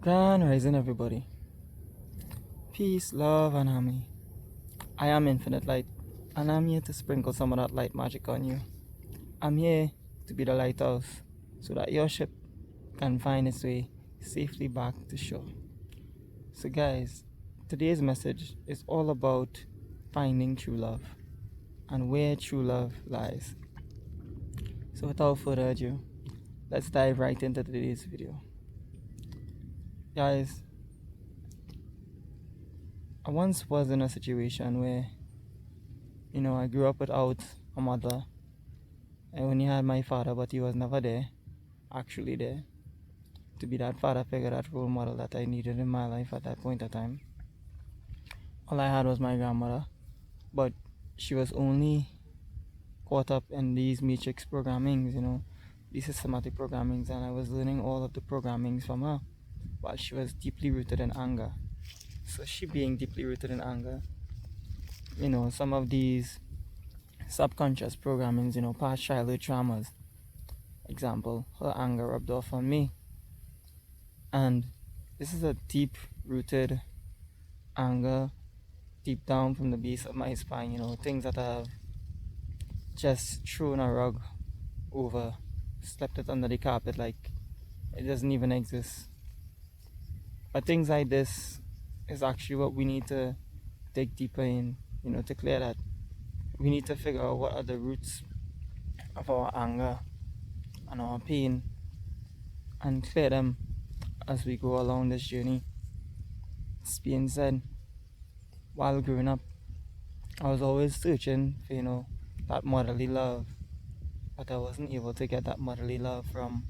Grand rising, everybody. Peace, love, and harmony. I am Infinite Light, and I'm here to sprinkle some of that light magic on you. I'm here to be the lighthouse so that your ship can find its way safely back to shore. So, guys, today's message is all about finding true love and where true love lies. So, without further ado, let's dive right into today's video. Guys, I once was in a situation where, I grew up without a mother. I only had my father, but he was never there, actually there, to be that father figure, that role model that I needed in my life at that point of time. All I had was my grandmother, but she was only caught up in these matrix programmings, these systematic programmings, and I was learning all of the programmings from her while she was deeply rooted in anger. So she being deeply rooted in anger, some of these subconscious programmings, past childhood traumas, example, her anger rubbed off on me. And this is a deep rooted anger deep down from the base of my spine, things that I have just thrown a rug over, slept it under the carpet like it doesn't even exist. But things like this is actually what we need to dig deeper in, to clear that. We need to figure out what are the roots of our anger and our pain and clear them as we go along this journey. This being said, while growing up, I was always searching for, that motherly love, but I wasn't able to get that motherly love from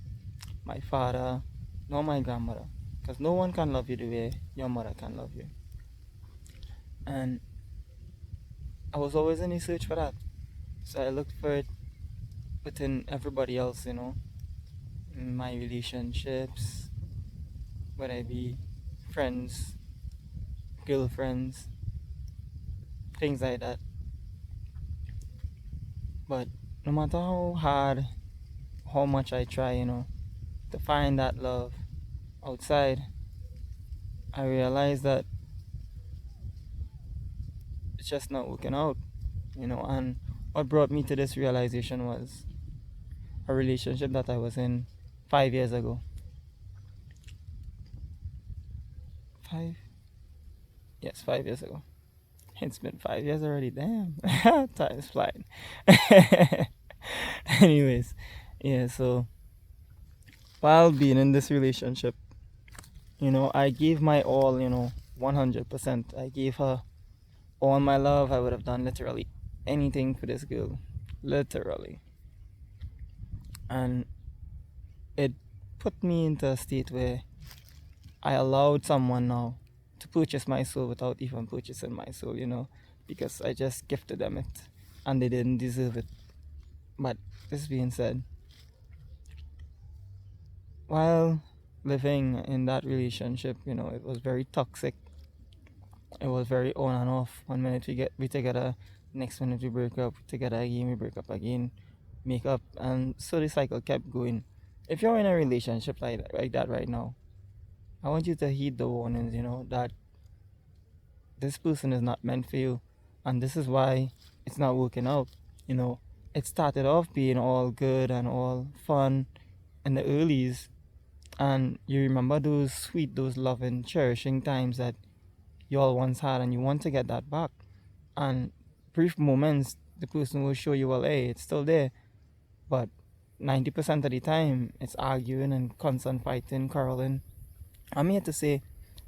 my father nor my grandmother, because no one can love you the way your mother can love you. And I was always in a search for that, so I looked for it within everybody else, in my relationships, whether it be friends, girlfriends, things like that. But no matter how hard, how much I try, to find that love outside, I realized that it's just not working out, and what brought me to this realization was a relationship that I was in 5 years ago. 5 years ago. It's been 5 years already, damn. Time's flying. Anyways, yeah, so while being in this relationship, I gave my all, 100%. I gave her all my love. I would have done literally anything for this girl. Literally. And it put me into a state where I allowed someone now to purchase my soul without even purchasing my soul, because I just gifted them it and they didn't deserve it. But this being said, while living in that relationship, it was very toxic. It was very on and off. 1 minute we together, next minute we break up, together again, we break up again, make up, and so the cycle kept going. If you're in a relationship like that right now, I want you to heed the warnings, that this person is not meant for you, and this is why it's not working out. It started off being all good and all fun in the earlies, and you remember those sweet, those loving, cherishing times that you all once had, and you want to get that back. And brief moments, the person will show you, well, hey, it's still there, but 90% of the time, it's arguing and constant fighting, quarreling. I'm here to say,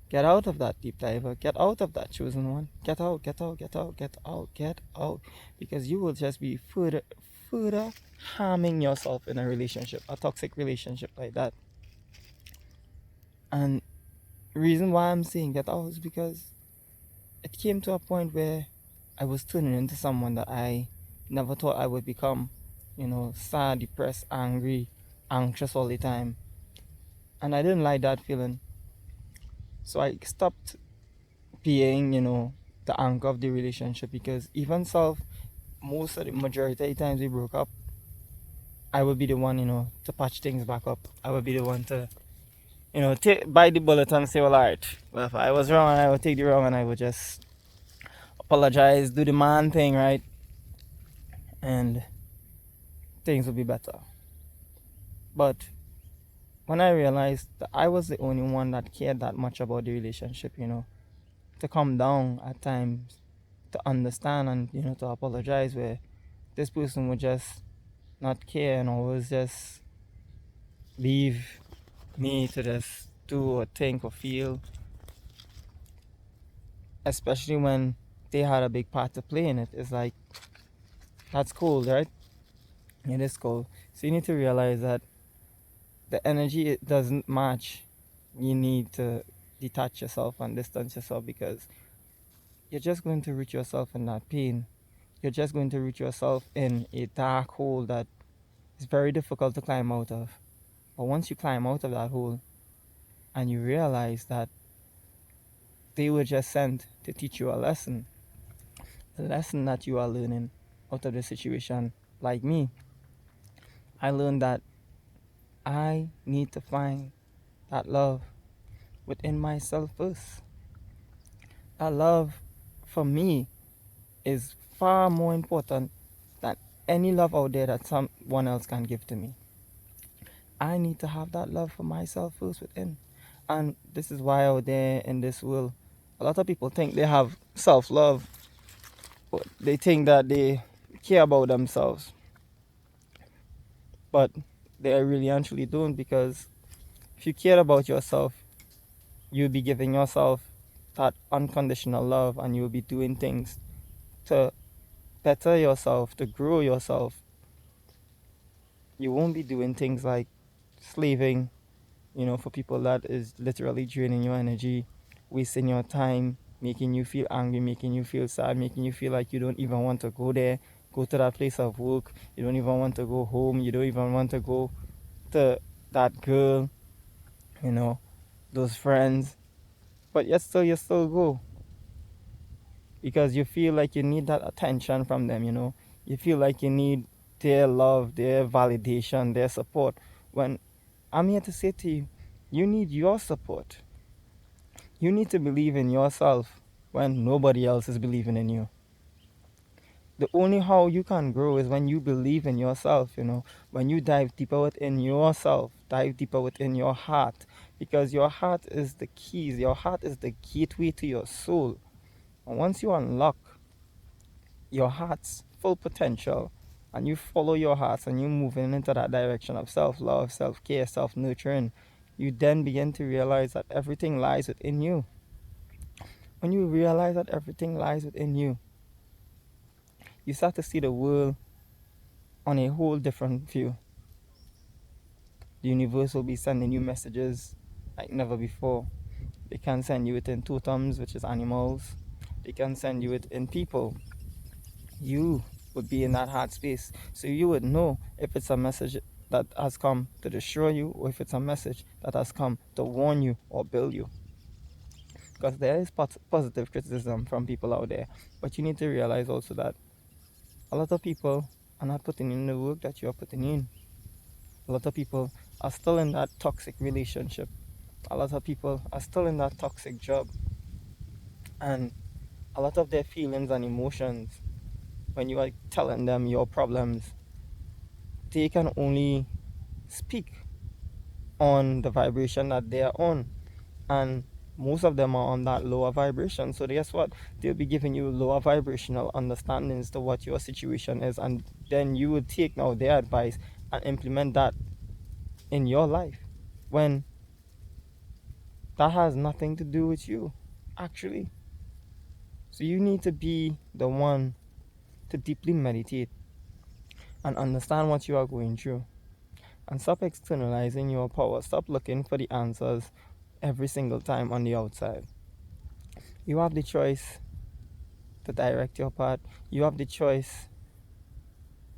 get out of that deep diver. Get out of that chosen one. Get out, get out, get out, get out, get out. Because you will just be further harming yourself in a relationship, a toxic relationship like that. And the reason why I'm saying get out is because it came to a point where I was turning into someone that I never thought I would become. Sad, depressed, angry, anxious all the time. And I didn't like that feeling. So I stopped being, the anchor of the relationship, because even most of the majority of the times we broke up, I would be the one, to patch things back up. I would be the one to bite the bullet and say, well, alright, well, if I was wrong, I would take the wrong and I would just apologize, do the man thing, right? And things would be better. But when I realized that I was the only one that cared that much about the relationship, to come down at times, to understand and, to apologize, where this person would just not care and always just leave me to just do or think or feel, especially when they had a big part to play in it. It's like, that's cool, right? It is cool. So you need to realize that the energy, it doesn't match. You need to detach yourself and distance yourself, because you're just going to root yourself in that pain. You're just going to root yourself in a dark hole that is very difficult to climb out of. But once you climb out of that hole and you realize that they were just sent to teach you a lesson, the lesson that you are learning out of the situation, like me, I learned that I need to find that love within myself first. That love for me is far more important than any love out there that someone else can give to me. I need to have that love for myself first within. And this is why out there in this world, a lot of people think they have self love, but they think that they care about themselves. But they really actually don't, because if you care about yourself, you'll be giving yourself that unconditional love, and you'll be doing things to better yourself, to grow yourself. You won't be doing things like slaving, for people that is literally draining your energy, wasting your time, making you feel angry, making you feel sad, making you feel like you don't even want to go there, go to that place of work. You don't even want to go home. You don't even want to go to that girl, those friends. But yet still, you still go, because you feel like you need that attention from them. You feel like you need their love, their validation, their support. When I'm here to say to you, you need your support. You need to believe in yourself when nobody else is believing in you. The only how you can grow is when you believe in yourself. When you dive deeper within yourself, dive deeper within your heart, because your heart is the keys, your heart is the gateway to your soul. And once you unlock your heart's full potential, and you follow your heart and you moving into that direction of self-love, self-care, self-nurturing, you then begin to realize that everything lies within you. When you realize that everything lies within you, you start to see the world on a whole different view. The universe will be sending you messages like never before. They can send you it in totems, which is animals. They can send you it in people. You would be in that heart space, so you would know if it's a message that has come to destroy you, or if it's a message that has come to warn you or build you. Because there is positive criticism from people out there, but you need to realize also that a lot of people are not putting in the work that you are putting in. A lot of people are still in that toxic relationship. A lot of people are still in that toxic job. And a lot of their feelings and emotions, when you are telling them your problems, they can only speak on the vibration that they are on. And most of them are on that lower vibration. So guess what? They'll be giving you lower vibrational understandings to what your situation is. And then you would take now their advice and implement that in your life, when that has nothing to do with you, actually. So you need to be the one to deeply meditate and understand what you are going through, and stop externalizing your power. Stop looking for the answers every single time on the outside. You have the choice to direct your path. You have the choice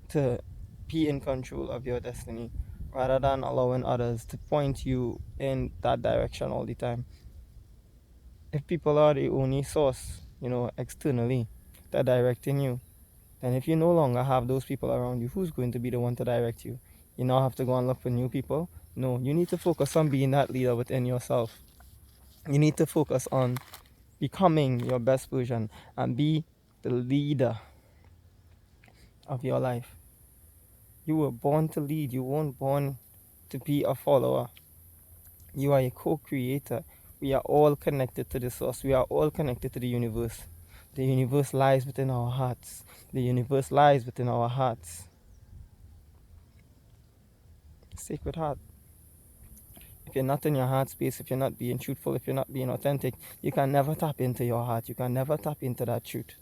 to be in control of your destiny, rather than allowing others to point you in that direction all the time. If people are the only source, externally, that directing you, then if you no longer have those people around you, who's going to be the one to direct you? You now have to go and look for new people. No, you need to focus on being that leader within yourself. You need to focus on becoming your best version and be the leader of your life. You were born to lead. You weren't born to be a follower. You are a co-creator. We are all connected to the source. We are all connected to the universe. The universe lies within our hearts. The universe lies within our hearts. Sacred heart. If you're not in your heart space, if you're not being truthful, if you're not being authentic, you can never tap into your heart. You can never tap into that truth.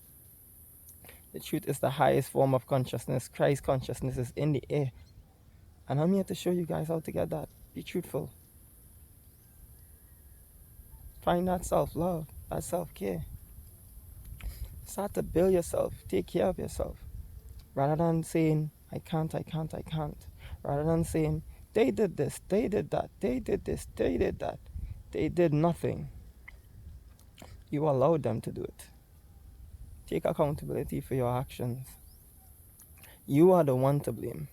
The truth is the highest form of consciousness. Christ consciousness is in the air. And I'm here to show you guys how to get that. Be truthful. Find that self-love, that self-care. Start to build yourself. Take care of yourself. Rather than saying, I can't. Rather than saying, they did this, they did that, they did this, they did that. They did nothing. You allowed them to do it. Take accountability for your actions. You are the one to blame.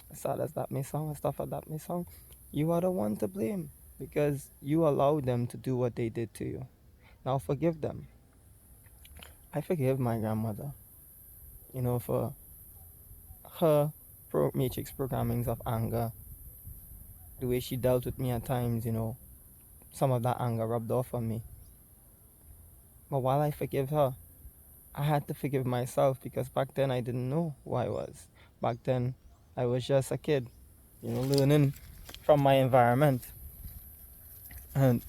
As sad as that may sound, as tough as that may sound, you are the one to blame because you allowed them to do what they did to you. Now forgive them. I forgive my grandmother, for her matrix programmings of anger, the way she dealt with me at times, some of that anger rubbed off on me. But while I forgive her, I had to forgive myself because back then I didn't know who I was. Back then I was just a kid, learning from my environment. And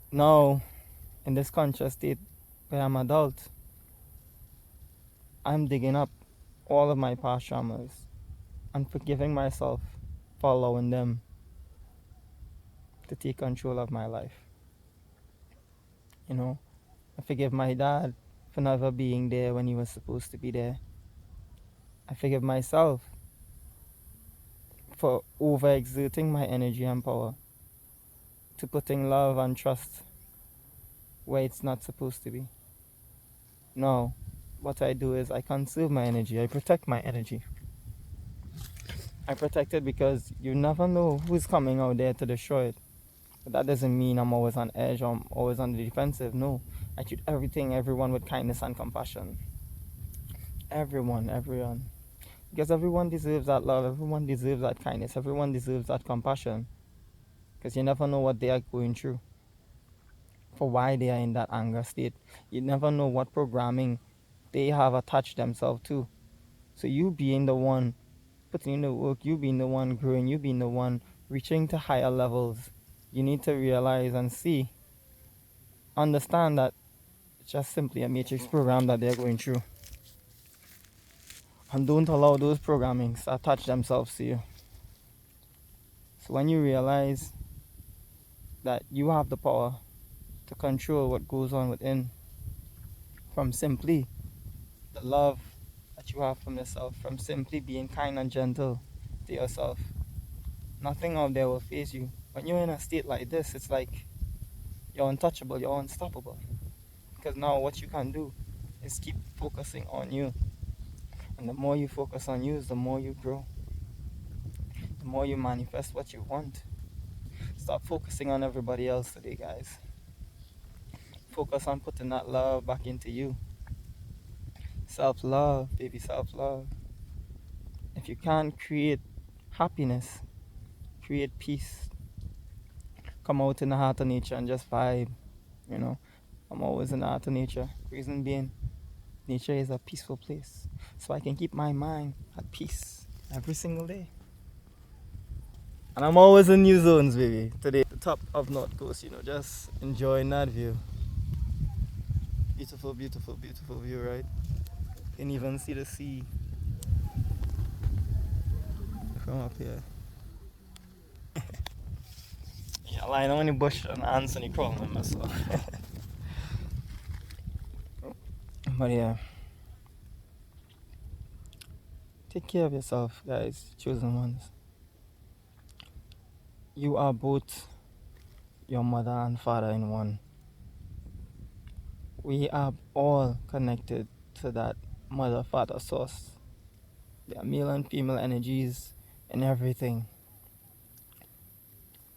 now, in this conscious state where I'm adult, I'm digging up all of my past traumas and forgiving myself for allowing them to take control of my life. I forgive my dad for never being there when he was supposed to be there. I forgive myself for overexerting my energy and power to putting love and trust where it's not supposed to be. No, what I do is I conserve my energy. I protect my energy. I protect it because you never know who's coming out there to destroy it. But that doesn't mean I'm always on edge or I'm always on the defensive. No, I treat everyone with kindness and compassion. Everyone. Because everyone deserves that love. Everyone deserves that kindness. Everyone deserves that compassion. Because you never know what they are going through, for why they are in that anger state. You never know what programming they have attached themselves to. So you being the one putting in the work, you being the one growing, you being the one reaching to higher levels, you need to realize and understand that it's just simply a matrix program that they're going through. And don't allow those programmings to attach themselves to you. So when you realize that you have the power to control what goes on within, from simply the love that you have from yourself, from simply being kind and gentle to yourself, nothing out there will faze you. When you're in a state like this, it's like you're untouchable, you're unstoppable. Because now what you can do is keep focusing on you. And the more you focus on you, the more you grow. The more you manifest what you want. Stop focusing on everybody else today, guys. Focus on putting that love back into you. Self-love, baby, self-love. If you can't create happiness, create peace. Come out in the heart of nature and just vibe. I'm always in the heart of nature. Reason being, nature is a peaceful place. So I can keep my mind at peace every single day. And I'm always in new zones, baby. Today, the top of North Coast, just enjoying that view. Beautiful, beautiful, beautiful view, right? You can even see the sea from up here. Yeah, lying on the bush and ants and the crawling on myself. But yeah, take care of yourself, guys, chosen ones. You are both your mother and father in one. We are all connected to that mother-father source. There are male and female energies and everything.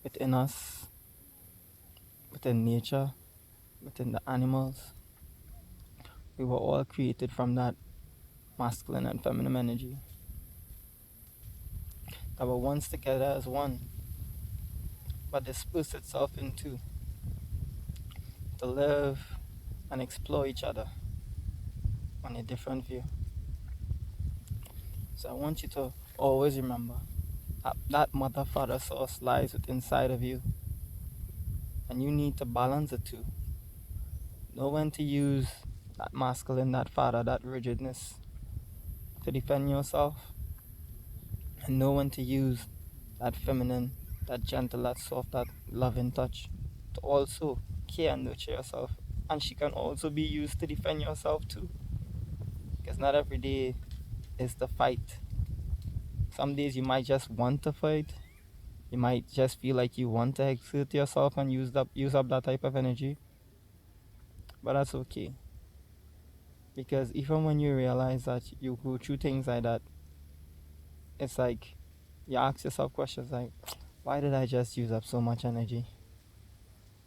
within us, within nature, within the animals. We were all created from that masculine and feminine energy that were once together as one, but dispersed itself in two to live and explore each other on a different view. So I want you to always remember that that mother father source lies within inside of you, and you need to balance the two. Know when to use that masculine, that father, that rigidness to defend yourself, and know when to use that feminine, that gentle, that soft, that loving touch to also care and nurture yourself. And she can also be used to defend yourself too, because not every day is the fight. Some days you might just want to fight. You might just feel like you want to exert yourself and use up that type of energy. But that's okay. Because even when you realize that you go through things like that, it's like you ask yourself questions like, why did I just use up so much energy?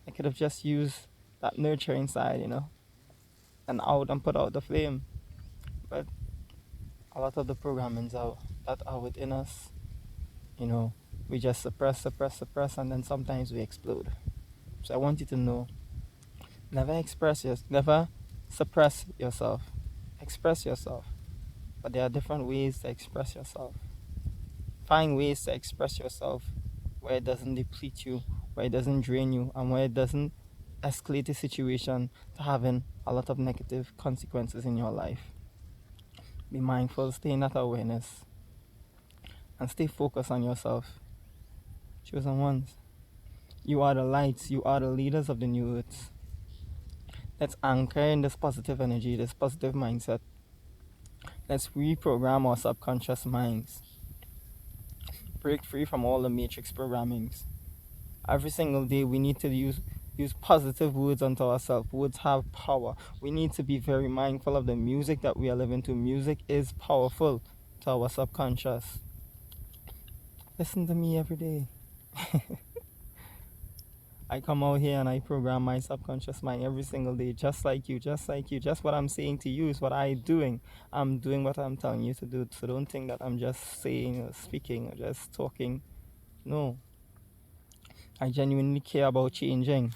I could have just used that nurturing side, and out and put out the flame. But a lot of the programmings that are within us, we just suppress, and then sometimes we explode. So I want you to know, never suppress yourself. Express yourself. But there are different ways to express yourself. Find ways to express yourself where it doesn't deplete you, where it doesn't drain you, and where it doesn't escalate the situation to having a lot of negative consequences in your life. Be mindful, stay in that awareness, and stay focused on yourself. Chosen ones, you are the lights, you are the leaders of the new earth. Let's anchor in this positive energy, this positive mindset. Let's reprogram our subconscious minds. Break free from all the matrix programmings. Every single day we need to use positive words unto ourselves. Words have power. We need to be very mindful of the music that we are listening to. Music is powerful to our subconscious. Listen to me every day. I come out here and I program my subconscious mind every single day, just like you. Just what I'm saying to you is what I'm doing. I'm doing what I'm telling you to do. So don't think that I'm just saying or speaking or just talking. No. I genuinely care about changing.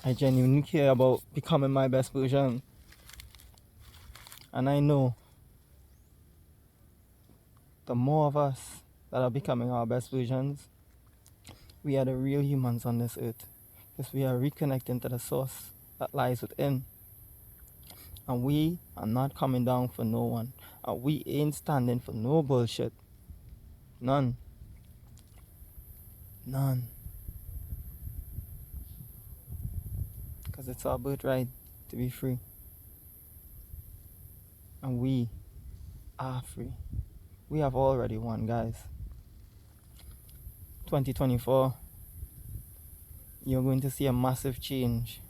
I genuinely care about becoming my best version. And I know the more of us that are becoming our best versions, we are the real humans on this earth. Because we are reconnecting to the source that lies within. And we are not coming down for no one. And we ain't standing for no bullshit. None. Because it's our birthright to be free. And we are free. We have already won, guys. 2024, you're going to see a massive change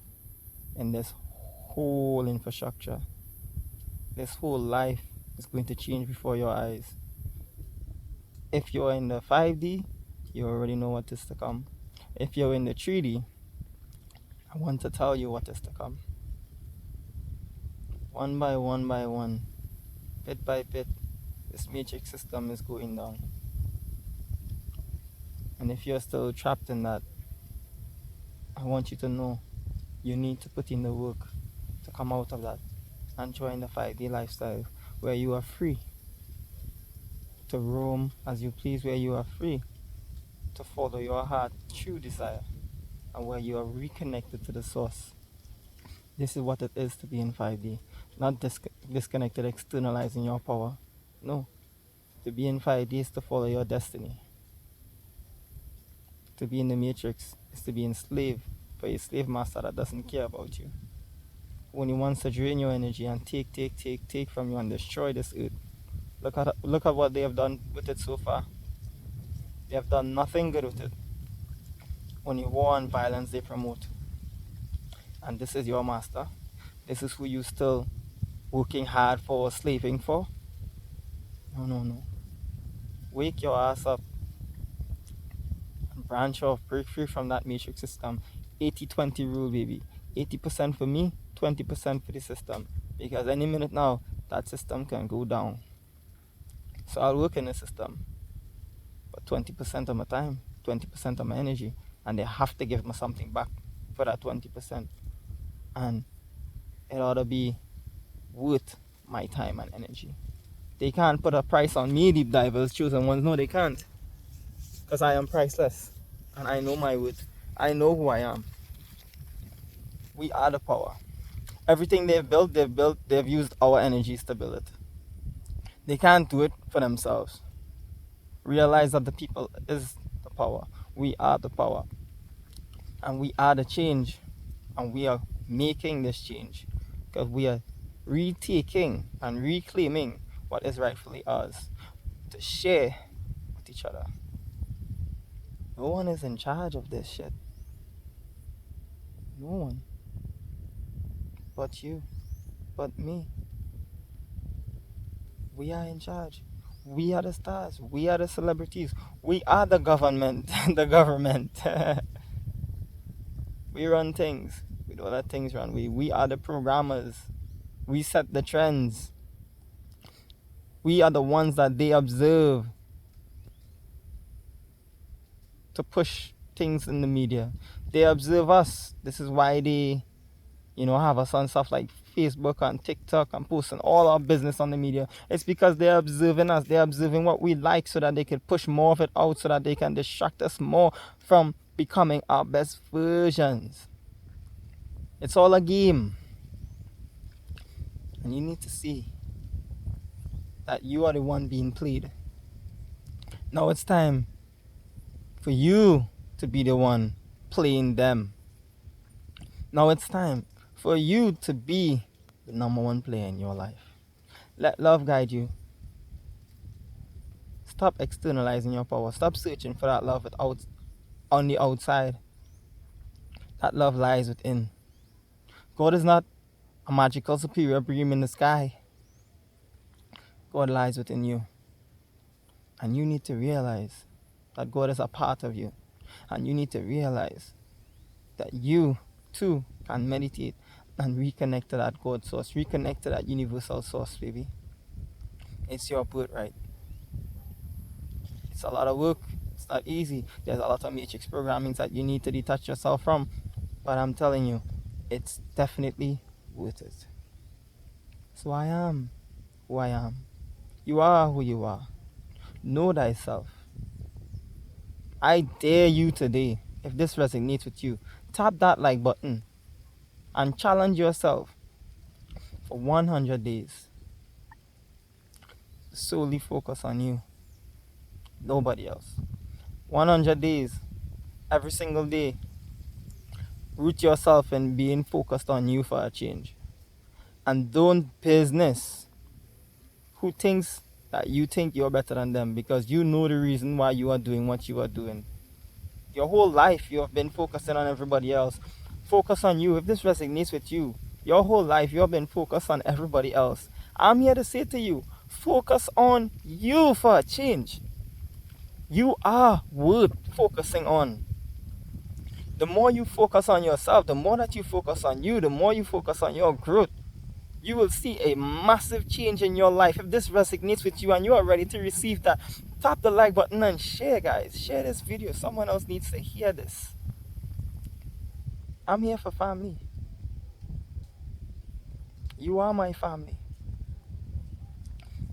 in this whole infrastructure. This whole life is going to change before your eyes. If you're in the 5D, you already know what is to come. If you're in the 3D, I want to tell you what is to come. One by one, bit by bit, this matrix system is going down. And if you're still trapped in that, I want you to know you need to put in the work to come out of that and join the 5D lifestyle where you are free to roam as you please, where you are free to follow your heart true desire, and where you are reconnected to the source. This is what it is to be in 5D. Not disconnected, externalizing your power. No. To be in 5D is to follow your destiny. To be in the matrix is to be enslaved by a slave master that doesn't care about you. Only wants to drain your energy and take from you and destroy this earth. Look at what they have done with it so far. They have done nothing good with it. Only war and violence they promote. And this is your master. This is who you still working hard for, slaving for. No. Wake your ass up and branch off, break free from that matrix system. 80-20 rule, baby. 80% for me, 20% for the system. Because any minute now, that system can go down. So I'll work in the system, but 20% of my time, 20% of my energy, and they have to give me something back for that 20%. And it ought to be worth my time and energy. They can't put a price on me, deep divers, chosen ones. No, they can't. Because I am priceless. And I know my worth. I know who I am. We are the power. Everything they've used our energies to build it. They can't do it for themselves. Realize that the people is the power. We are the power. And we are the change. And we are making this change. Because we are retaking and reclaiming what is rightfully ours to share with each other. No one is in charge of this shit. No one. But you. But me. We are in charge. We are the stars. We are the celebrities. We are the government. The government. We run things. We don't let things run. We are the programmers. We set the trends. We are the ones that they observe to push things in the media. They observe us. This is why they, have us on stuff like Facebook and TikTok and posting all our business on the media. It's because they're observing us. They're observing what we like so that they can push more of it out so that they can distract us more from becoming our best versions. It's all a game. And you need to see that you are the one being played. Now it's time for you to be the one playing them. Now it's time for you to be the number one player in your life. Let love guide you. Stop externalizing your power. Stop searching for that love on the outside. That love lies within. God is not a magical superior being in the sky. God lies within you. And you need to realize that God is a part of you. And you need to realize that you too can meditate and reconnect to that God source. Reconnect to that universal source, baby. It's your birthright. It's a lot of work. It's not easy. There's a lot of matrix programming that you need to detach yourself from. But I'm telling you, it's definitely worth it. So I am who I am. You are who you are. Know thyself. I dare you today, if this resonates with you, tap that like button and challenge yourself for 100 days. Solely focus on you. Nobody else. 100 days. Every single day. Root yourself in being focused on you for a change. And don't business who thinks that you think you're better than them, because you know the reason why you are doing what you are doing. Your whole life you have been focusing on everybody else. Focus on you. If this resonates with you, your whole life you have been focused on everybody else. I'm here to say to you, focus on you for a change. You are worth focusing on. The more you focus on yourself, the more that you focus on you, the more you focus on your growth, you will see a massive change in your life. If this resonates with you and you are ready to receive that, tap the like button and share, guys. Share this video. Someone else needs to hear this. I'm here for family. You are my family.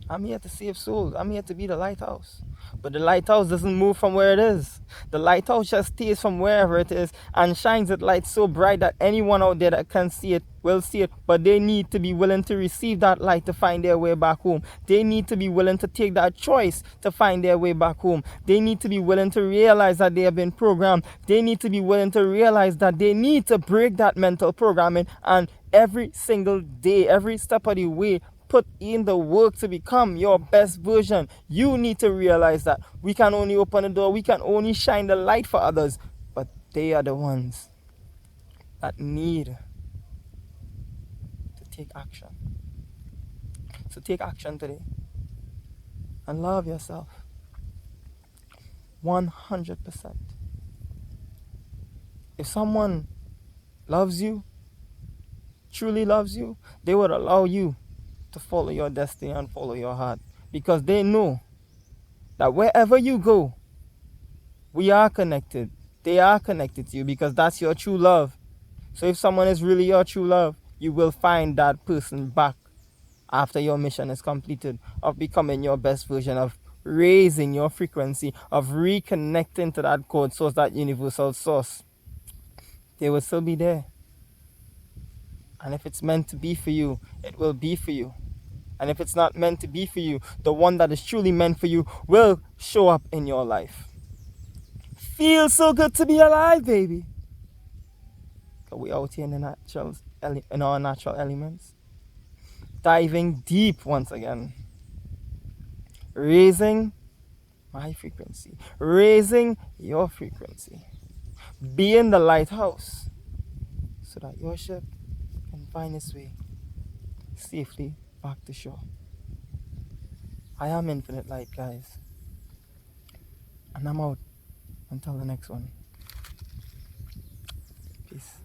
I'm here to save souls. I'm here to be the lighthouse. But the lighthouse doesn't move from where it is. The lighthouse just stays from wherever it is and shines its light so bright that anyone out there that can see it will see it. But they need to be willing to receive that light to find their way back home. They need to be willing to take that choice to find their way back home. They need to be willing to realize that they have been programmed. They need to be willing to realize that they need to break that mental programming, and every single day, every step of the way, put in the work to become your best version. You need to realize that we can only open the door, we can only shine the light for others, but they are the ones that need to take action. So take action today and love yourself 100%. If someone loves you, truly loves you, they would allow you to follow your destiny and follow your heart, because they know that wherever you go, we are connected. They are connected to you because that's your true love. So if someone is really your true love, you will find that person back after your mission is completed, of becoming your best version, of raising your frequency, of reconnecting to that code source, that universal source. They will still be there. And if it's meant to be for you, it will be for you. And if it's not meant to be for you, the one that is truly meant for you will show up in your life. Feels so good to be alive, baby. Cause we out here in in our natural elements. Diving deep once again. Raising my frequency. Raising your frequency. Being the lighthouse so that your ship can find its way safely back to shore. I am Infinite Light, guys. And I'm out until the next one. Peace.